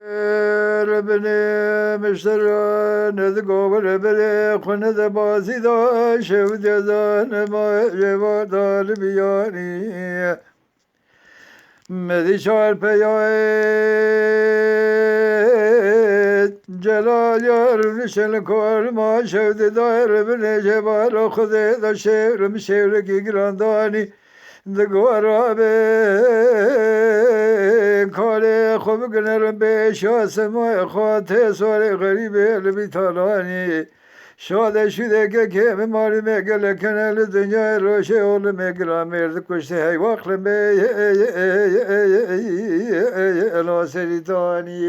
ربنا مشترى ندقو ربنا خند بازي دا شود يزان ما جواد البياني مدي شار بيايت جلال يار نشل كور ما شود دا ربنا جبال خد دا شير مشير کی گرانداني دگوارابه کار خوب گنرم به شاسمای خاطر سوال غریبه لبیتالانی شاده شده که ماری مگل کنل دنیا روشه اول مگل مرد کشته هی وقلم به الاسریتانی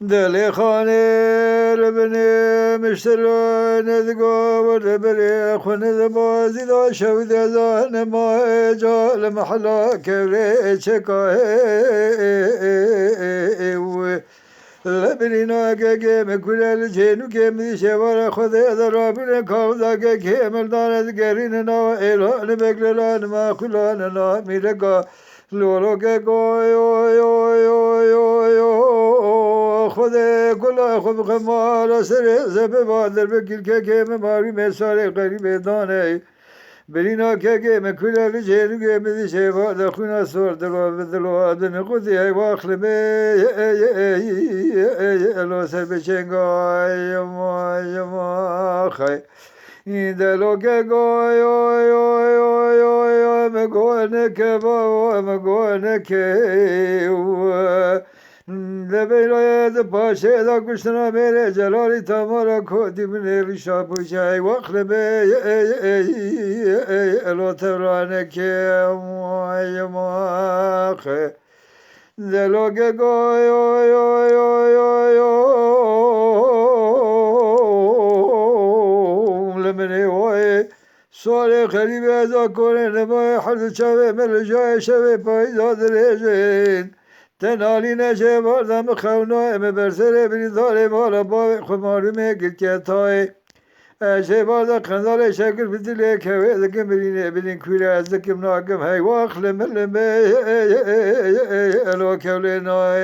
دل خانه ربنه مشترانه دقا و ربنه خونه بازی دا شود ازان ما جال محلا کبره چکاه لبنینا که مکولل جنو که میشه وار خود درابین کاوزا که مردان گرین نا اعلان بگلان ما خلان نا میرگا لولو که گوی خود کلا خوب خمال سر زب بادر بکیل که ماری مسال قریب دانه برینا که مکولل جنو که میشه وار خونا سر دلو آدن خودی ای واخل به الو سر بچنگای ما خی دلو که گوی مگونه که با مگونه که لبیلای پاشه دا کشتنا میره جلالی تامارا کودی من ریشا پوچه وقت به الو ترانه که ما خی دلو که گوی لمنی وای سوال خریب از کنه نمای حرد چوه مل جای شوه پایزاد ریجین تنالی نشه بردم خونای برسره بری داره مالا با خماری میگید که تای شه barda kanzale şekil bitile keve zekim birine bilin küre zekim nakim hey vakle melleme elo kevle nay